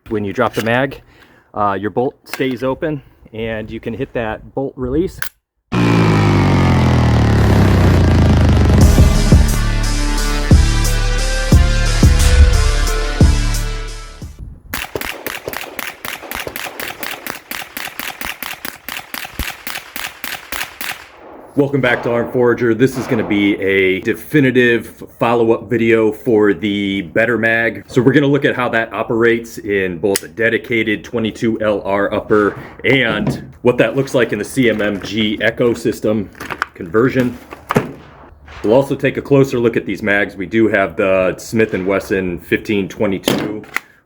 When you drop the mag, your bolt stays open and you can hit that bolt release. Welcome back to ARMEDFORAGER. This is going to be a definitive follow-up video for the BattleBox. So we're going to look at how that operates in both a dedicated 22 LR upper and what that looks like in the CMMG ecosystem conversion. We'll also take a closer look at these mags. We do have the Smith & Wesson 1522.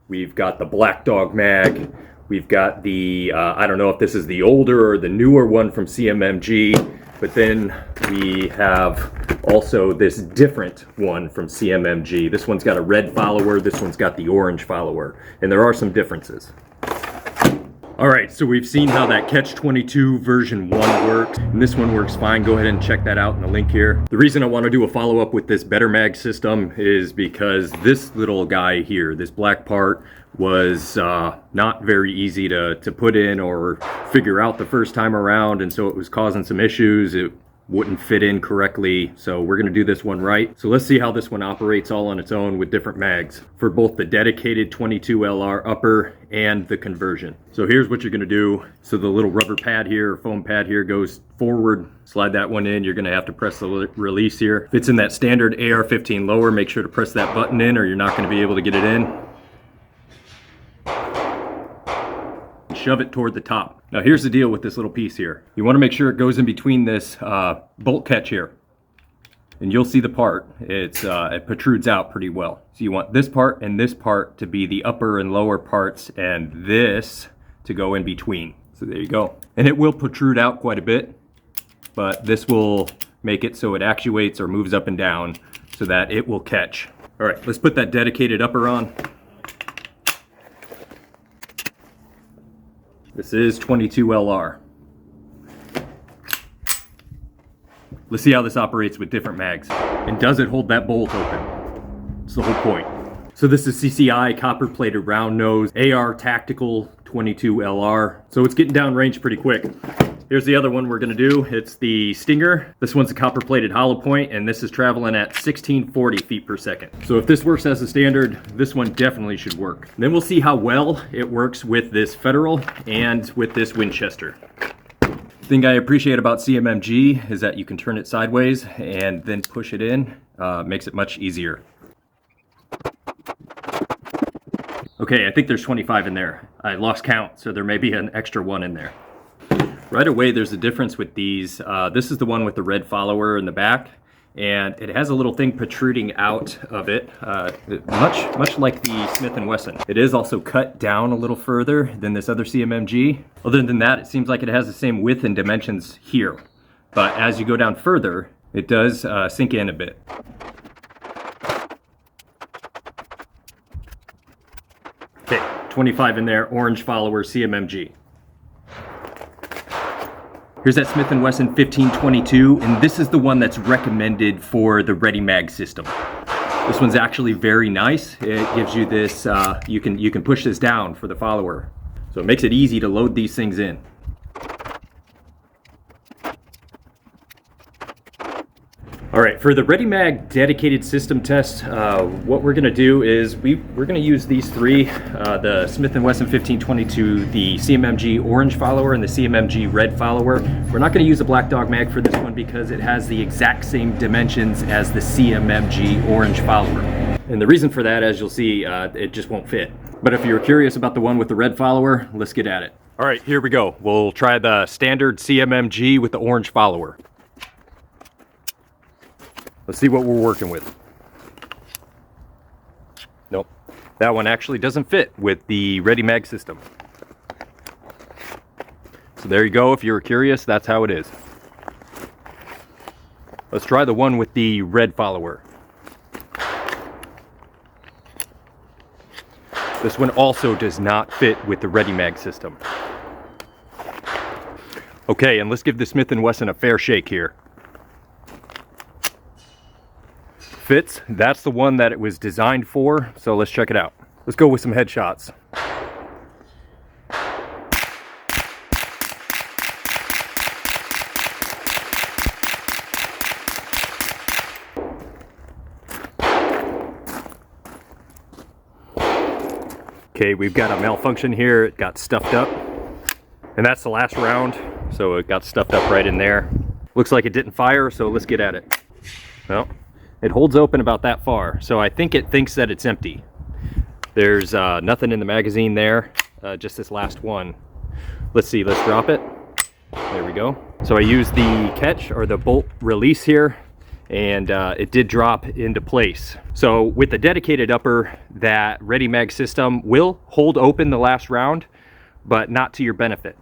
We've got the Black Dog mag. We've got the, I don't know if this is the older or the newer one from CMMG. But then we have also this different one from CMMG. This one's got a red follower, this one's got the orange follower, and there are some differences. All right, so we've seen how that Catch-22 version 1 works, and this one works fine. Go ahead and check that out in the link here. The reason I want to do a follow-up with this BattleBox system is because this little guy here, this black part, was not very easy to put in or figure out the first time around, and so it was causing some issues. It wouldn't fit in correctly, so we're going to do this one right. So let's see how this one operates all on its own with different mags for both the dedicated 22 LR upper and the conversion. So here's what you're going to do. So the little rubber pad here, or foam pad here, goes forward. Slide that one in. You're going to have to press the release here. If it's in that standard AR-15 lower, make sure to press that button in or you're not going to be able to get it in. Shove it toward the top. Now here's the deal with this little piece here. You want to make sure it goes in between this bolt catch here. And you'll see the part. It protrudes out pretty well. So you want this part and this part to be the upper and lower parts and this to go in between. So there you go. And it will protrude out quite a bit, but this will make it so it actuates or moves up and down so that it will catch. All right, let's put that dedicated upper on. This is 22 LR. Let's see how this operates with different mags. And does it hold that bolt open? That's the whole point. So this is CCI copper-plated round nose AR Tactical 22 LR. So it's getting down range pretty quick. Here's the other one we're gonna do. It's the Stinger. This one's a copper-plated hollow point, and this is traveling at 1640 feet per second. So if this works as a standard, this one definitely should work. And then we'll see how well it works with this Federal and with this Winchester. The thing I appreciate about CMMG is that you can turn it sideways and then push it in. Makes it much easier. Okay, I think there's 25 in there. I lost count, so there may be an extra one in there. Right away, there's a difference with these. This is the one with the red follower in the back, and it has a little thing protruding out of it, much like the Smith & Wesson. It is also cut down a little further than this other CMMG. Other than that, it seems like it has the same width and dimensions here. But as you go down further, it does sink in a bit. Okay, 25 in there, orange follower CMMG. Here's that Smith & Wesson 1522, and this is the one that's recommended for the Redi-Mag system. This one's actually very nice. It gives you this, you can push this down for the follower. So it makes it easy to load these things in. All right, for the Redi-Mag dedicated system test, what we're gonna do is we're gonna use these three, the Smith & Wesson 1522, the CMMG orange follower, and the CMMG red follower. We're not gonna use a Black Dog mag for this one because it has the exact same dimensions as the CMMG orange follower. And the reason for that, as you'll see, it just won't fit. But if you're curious about the one with the red follower, let's get at it. All right, here we go. We'll try the standard CMMG with the orange follower. Let's see what we're working with. Nope, that one actually doesn't fit with the Redi-Mag system. So there you go, if you were curious, that's how it is. Let's try the one with the red follower. This one also does not fit with the Redi-Mag system. Okay, and let's give the Smith & Wesson a fair shake here. Fits, that's the one that it was designed for, so let's check it out. Let's go with some headshots. Okay, we've got a malfunction here. It got stuffed up. And that's the last round. So it got stuffed up right in there. Looks like it didn't fire, so let's get at it. Well, it holds open about that far. So I think it thinks that it's empty. There's nothing in the magazine there, just this last one. Let's see, let's drop it. There we go. So I used the catch or the bolt release here, and it did drop into place. So with the dedicated upper, that Redi-Mag system will hold open the last round, but not to your benefit.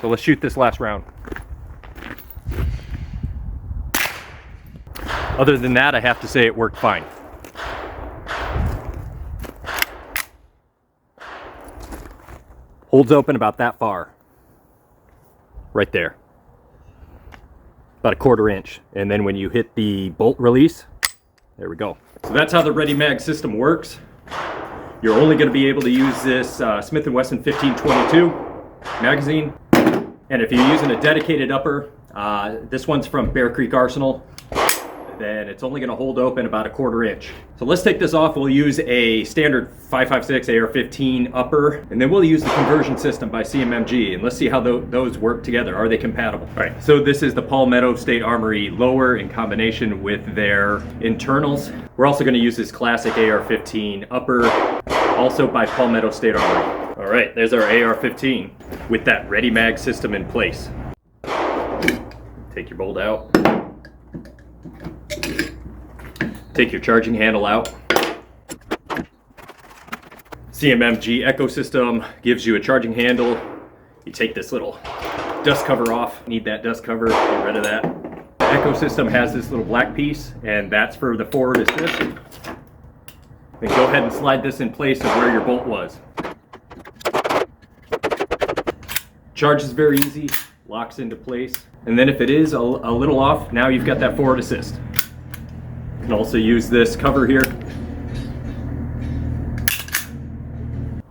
So let's shoot this last round. Other than that, I have to say it worked fine. Holds open about that far. Right there. About a 1/4 inch. And then when you hit the bolt release, there we go. So that's how the Redi-Mag system works. You're only going to be able to use this Smith & Wesson 1522 magazine. And if you're using a dedicated upper, this one's from Bear Creek Arsenal, then it's only going to hold open about a 1/4 inch. So let's take this off. We'll use a standard 5.56 AR-15 upper, and then we'll use the conversion system by CMMG, and let's see how those work together. Are they compatible? All right, so this is the Palmetto State Armory lower in combination with their internals. We're also going to use this classic AR-15 upper, also by Palmetto State Armory. All right, there's our AR-15 with that Redi-Mag system in place. Take your bolt out. Take your charging handle out. CMMG ecosystem gives you a charging handle. You take this little dust cover off. Need that dust cover, get rid of that. The ecosystem has this little black piece, and that's for the forward assist. Then go ahead and slide this in place of where your bolt was. Charge is very easy, locks into place. And then if it is a little off, now you've got that forward assist. You can also use this cover here.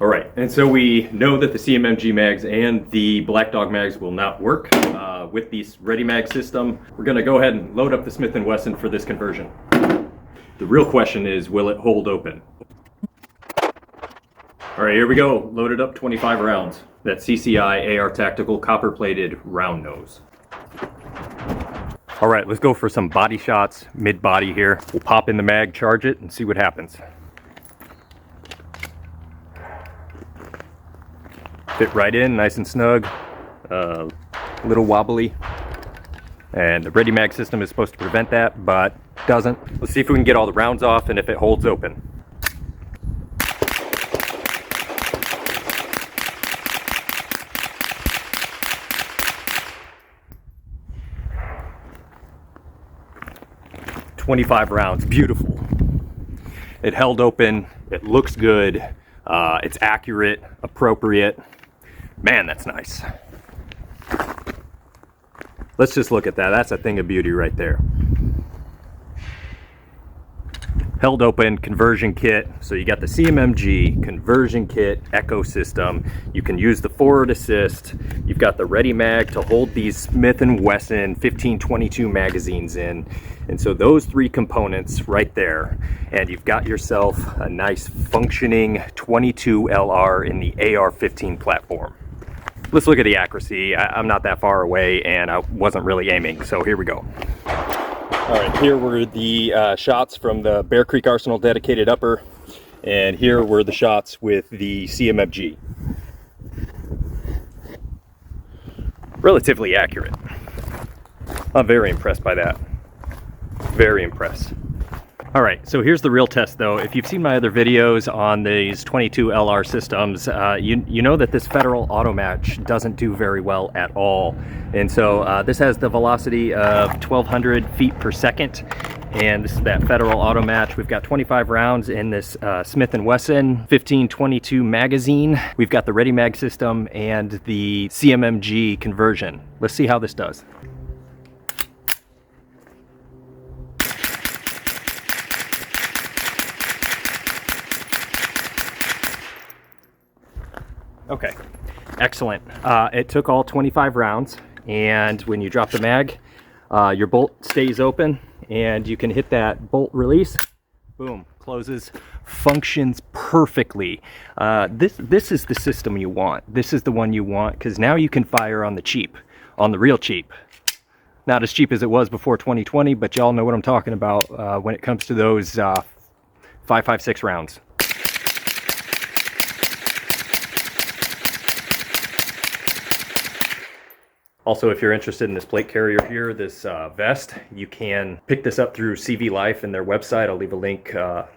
All right, and so we know that the CMMG mags and the Black Dog mags will not work with the Redi-Mag system. We're gonna go ahead and load up the Smith & Wesson for this conversion. The real question is, will it hold open? All right, here we go. Loaded up 25 rounds. That CCI AR Tactical copper-plated round nose. All right, let's go for some body shots, mid-body here. We'll pop in the mag, charge it, and see what happens. Fit right in, nice and snug, a little wobbly. And the Redi-Mag system is supposed to prevent that, but doesn't. Let's see if we can get all the rounds off and if it holds open. .25 rounds, beautiful. It held open, it looks good, it's accurate, appropriate. Man, that's nice. Let's just look at that. That's a thing of beauty right there. Held open, conversion kit. So you got the CMMG conversion kit ecosystem. You can use the forward assist. You've got the Redi-Mag to hold these Smith & Wesson 1522 magazines in. And so those three components right there, and you've got yourself a nice functioning 22 LR in the AR-15 platform. Let's look at the accuracy. I'm not that far away and I wasn't really aiming, so here we go. All right, here were the shots from the Bear Creek Arsenal dedicated upper, and here were the shots with the CMMG. Relatively accurate. I'm very impressed by that. Very impressed. All right, so here's the real test though. If you've seen my other videos on these 22 LR systems, you know that this Federal auto match doesn't do very well at all. And so this has the velocity of 1,200 feet per second. And this is that Federal auto match. We've got 25 rounds in this Smith & Wesson 1522 magazine. We've got the Redi-Mag system and the CMMG conversion. Let's see how this does. Okay, excellent. It took all 25 rounds, and when you drop the mag, your bolt stays open, and you can hit that bolt release. Boom, closes, functions perfectly. This is the system you want. This is the one you want, because now you can fire on the cheap, on the real cheap. Not as cheap as it was before 2020, but y'all know what I'm talking about when it comes to those 5.56 rounds. Also, if you're interested in this plate carrier here, this vest, you can pick this up through CV Life and their website. I'll leave a link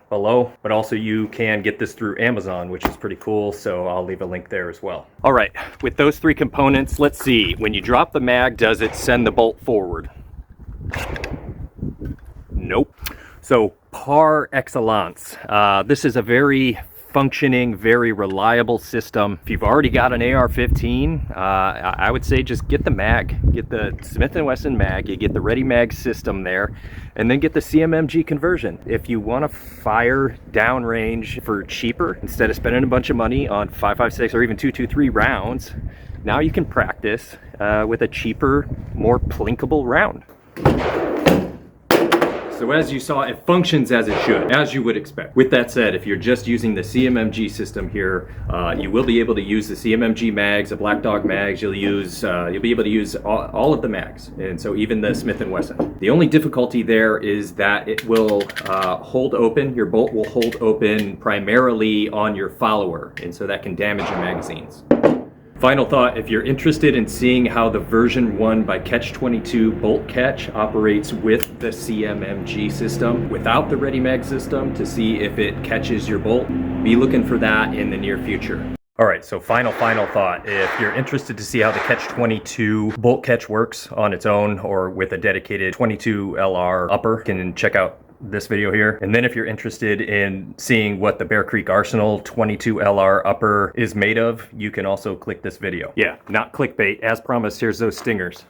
below. But also you can get this through Amazon, which is pretty cool. So I'll leave a link there as well. All right, with those three components, let's see. When you drop the mag, does it send the bolt forward? Nope. So par excellence. This is a very functioning, very reliable system. If you've already got an AR-15, I would say just get the mag, get the Smith & Wesson mag, you get the Redi-Mag system there, and then get the CMMG conversion. If you want to fire downrange for cheaper, instead of spending a bunch of money on 5.56 or even 2.23 rounds, now you can practice with a cheaper, more plinkable round. So as you saw, it functions as it should, as you would expect. With that said, if you're just using the CMMG system here, you will be able to use the CMMG mags, the Black Dog mags. You'll be able to use all of the mags, and so even the Smith & Wesson. The only difficulty there is that it will hold open. Your bolt will hold open primarily on your follower, and so that can damage your magazines. Final thought, if you're interested in seeing how the version 1 by Catch-22 bolt catch operates with the CMMG system without the Redi-Mag system to see if it catches your bolt, be looking for that in the near future. All right, so final thought. If you're interested to see how the Catch-22 bolt catch works on its own or with a dedicated 22 LR upper, you can check out this video here. And then if you're interested in seeing what the Bear Creek Arsenal 22 LR upper is made of, you can also click this video. Yeah, not clickbait. As promised, here's those stingers.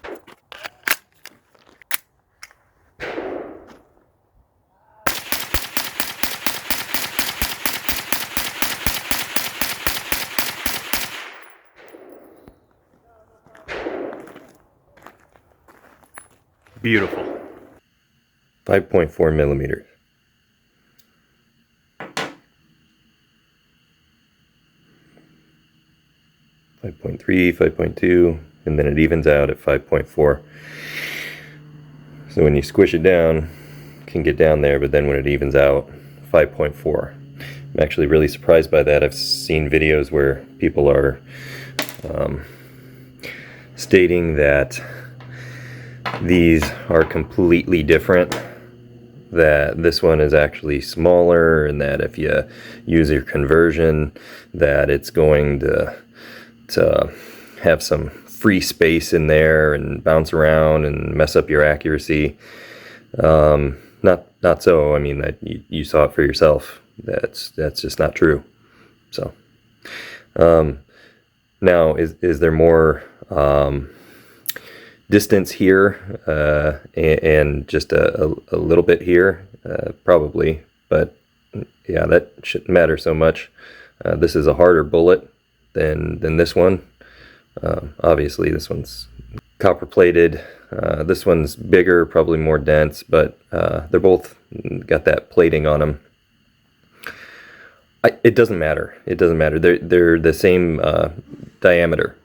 Beautiful. 5.4 millimeters. 5.3, 5.2, and then it evens out at 5.4. So when you squish it down, it can get down there, but then when it evens out, 5.4. I'm actually really surprised by that. I've seen videos where people are stating that these are completely different, that this one is actually smaller, and that if you use your conversion, that it's going to have some free space in there and bounce around and mess up your accuracy. Not so. I mean, that you saw it for yourself. That's just not true. So now is there more distance here and just a little bit here? Probably, but yeah, that shouldn't matter so much. This is a harder bullet than this one. Obviously this one's copper plated. This one's bigger, probably more dense, but they're both got that plating on them. It doesn't matter. It doesn't matter. They're the same diameter.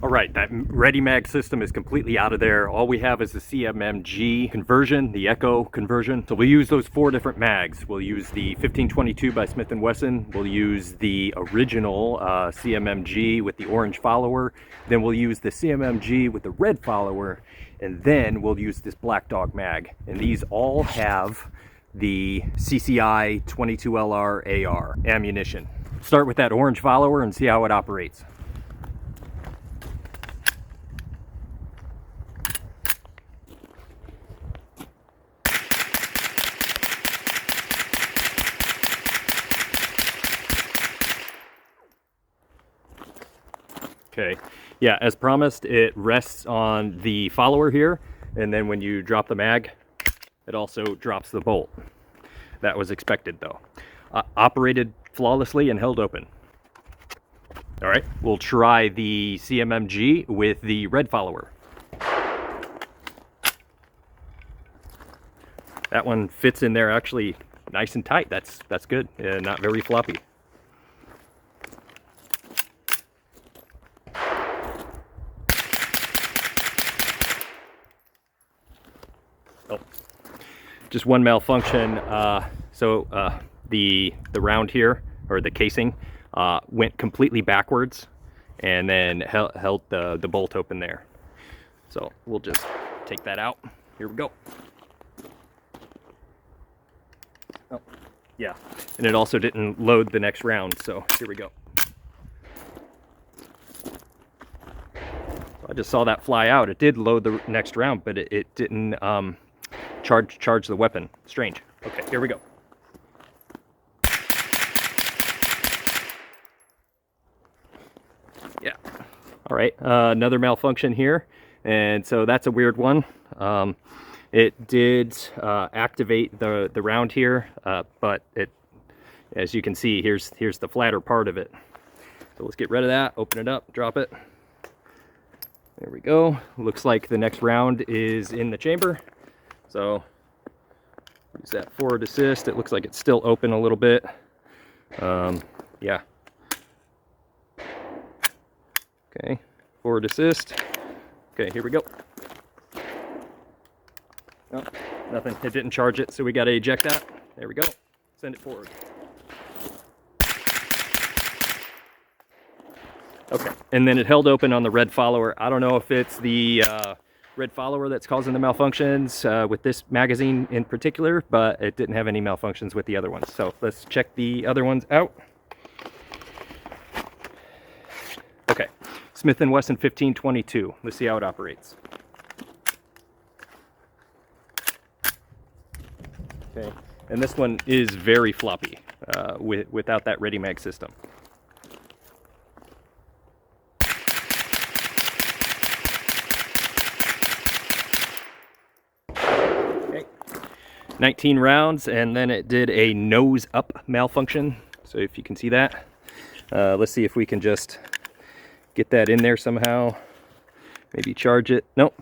All right, that Redi-Mag system is completely out of there. All we have is the CMMG conversion, the Echo conversion. So we'll use those 4 different mags. We'll use the 1522 by Smith & Wesson. We'll use the original CMMG with the orange follower. Then we'll use the CMMG with the red follower. And then we'll use this Black Dog mag. And these all have the CCI 22LR AR ammunition. Start with that orange follower and see how it operates. Okay, yeah, as promised, it rests on the follower here, and then when you drop the mag, it also drops the bolt. That was expected though. Operated flawlessly and held open. All right, we'll try the CMMG with the red follower. That one fits in there actually nice and tight. That's good. Not very floppy. Oh, just one malfunction. The round here, or the casing, went completely backwards, and then held the bolt open there. So we'll just take that out. Here we go. Oh, yeah. And it also didn't load the next round, so here we go. So I just saw that fly out. It did load the next round, but it didn't charge the weapon. Strange. Okay, here we go. Yeah. All right, another malfunction here. And so that's a weird one. It did activate the round here, but it, as you can see, here's the flatter part of it. So let's get rid of that, open it up, drop it. There we go. Looks like the next round is in the chamber. So use that forward assist. It looks like it's still open a little bit. Yeah. Okay, forward assist. Okay, here we go. No, nothing. It didn't charge it, so we got to eject that. There we go. Send it forward. Okay, and then it held open on the red follower. I don't know if it's the red follower that's causing the malfunctions with this magazine in particular, but it didn't have any malfunctions with the other ones. So let's check the other ones out. Okay, Smith & Wesson 1522. Let's see how it operates. Okay, and this one is very floppy without that Redi-Mag system. Okay, 19 rounds, and then it did a nose up malfunction. So if you can see that, let's see if we can just get that in there somehow. Maybe charge it. Nope.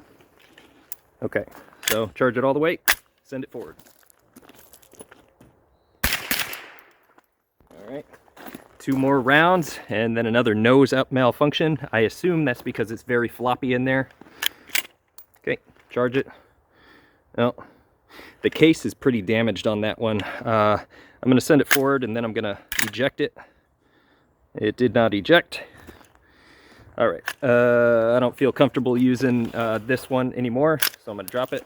Okay, so charge it all the way, send it forward. All right, 2 more rounds, and then another nose up malfunction. I assume that's because it's very floppy in there. Okay, charge it. No, the case is pretty damaged on that one. I'm going to send it forward, and then I'm going to eject it. It did not eject. All right, I don't feel comfortable using this one anymore, so I'm going to drop it.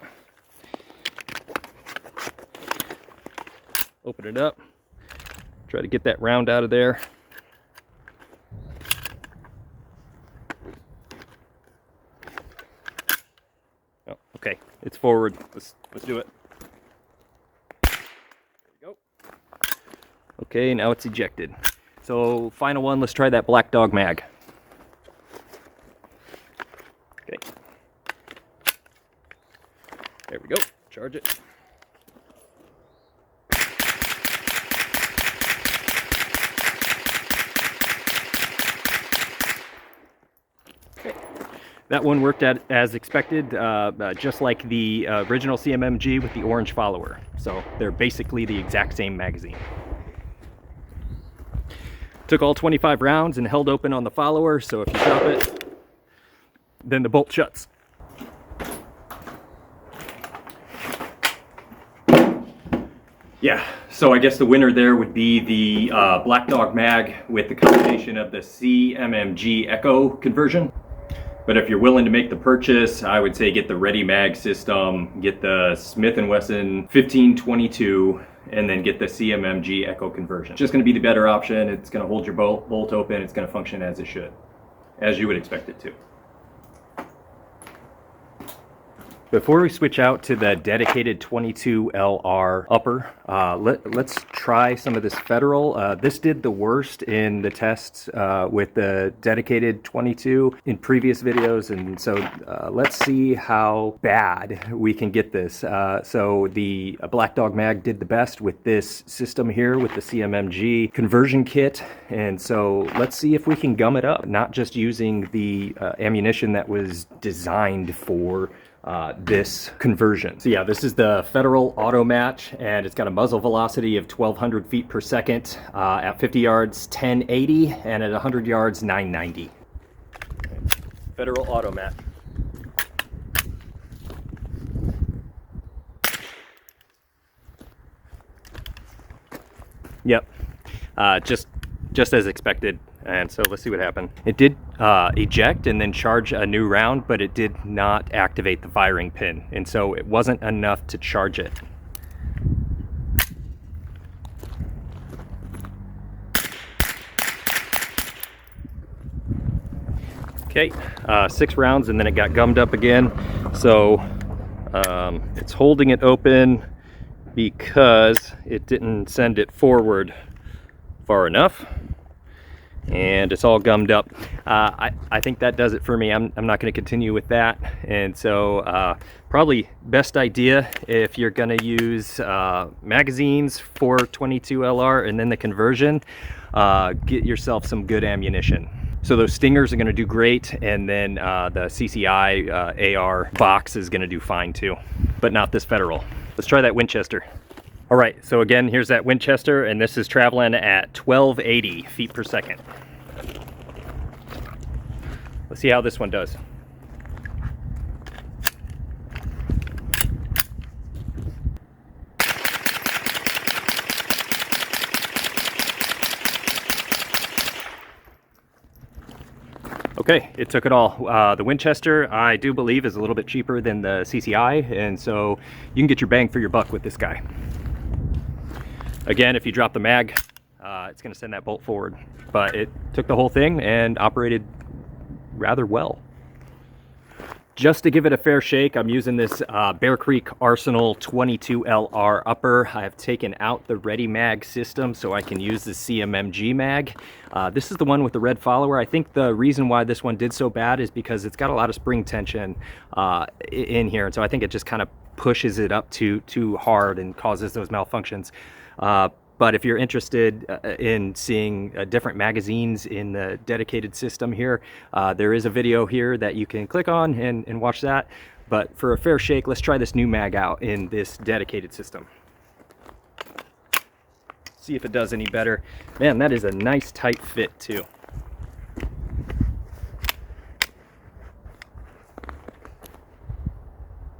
Open it up. Try to get that round out of there. Oh, okay, it's forward. Let's do it. There we go. Okay, now it's ejected. So final one, let's try that Black Dog mag. Okay. There we go. Charge it. That one worked as expected, just like the original CMMG with the orange follower. So they're basically the exact same magazine. Took all 25 rounds and held open on the follower, so if you drop it, then the bolt shuts. Yeah, so I guess the winner there would be the Black Dog mag with the combination of the CMMG Echo conversion. But if you're willing to make the purchase, I would say get the Redi-Mag system, get the Smith & Wesson 1522, and then get the CMMG Echo conversion. It's just going to be the better option. It's going to hold your bolt open. It's going to function as it should, as you would expect it to. Before we switch out to the dedicated 22LR upper, let's try some of this Federal. This did the worst in the tests with the dedicated 22 in previous videos, and so let's see how bad we can get this. So the Black Dog mag did the best with this system here with the CMMG conversion kit, and so let's see if we can gum it up, not just using the ammunition that was designed for this conversion. So yeah, this is the Federal Auto Match, and it's got a muzzle velocity of 1,200 feet per second, at 50 yards 1080, and at 100 yards 990. Federal Auto Match. Yep, just as expected. And so let's see what happened. It did eject and then charge a new round, but it did not activate the firing pin, and so it wasn't enough to charge it. Okay, 6 rounds, and then it got gummed up again. So it's holding it open because it didn't send it forward far enough, and it's all gummed up. I think that does it for me. I'm not going to continue with that, and so probably best idea, if you're going to use magazines for 22 LR and then the conversion, get yourself some good ammunition. So those Stingers are going to do great, and then the CCI AR box is going to do fine too, but not this Federal. Let's try that Winchester. All right, so again, here's that Winchester, and this is traveling at 1280 feet per second. Let's see how this one does. Okay, it took it all. The Winchester, I do believe, is a little bit cheaper than the CCI, and so you can get your bang for your buck with this guy. Again, if you drop the mag, it's going to send that bolt forward, but it took the whole thing and operated rather well. Just to give it a fair shake, I'm using this Bear Creek Arsenal 22LR upper. I've taken out the Redi-Mag system so I can use the CMMG mag. This is the one with the red follower. I think the reason why this one did so bad is because it's got a lot of spring tension in here, and so I think it just kind of pushes it up too hard and causes those malfunctions. But if you're interested in seeing different magazines in the dedicated system here, there is a video here that you can click on and watch that. But for a fair shake, let's try this new mag out in this dedicated system. See if it does any better. Man, that is a nice tight fit too.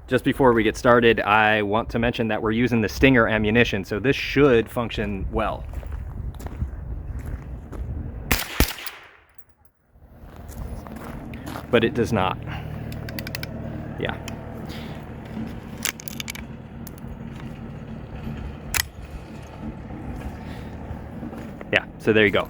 Just before we get started, I want to mention that we're using the Stinger ammunition, so this should function well. But it does not. Yeah. Yeah, so there you go.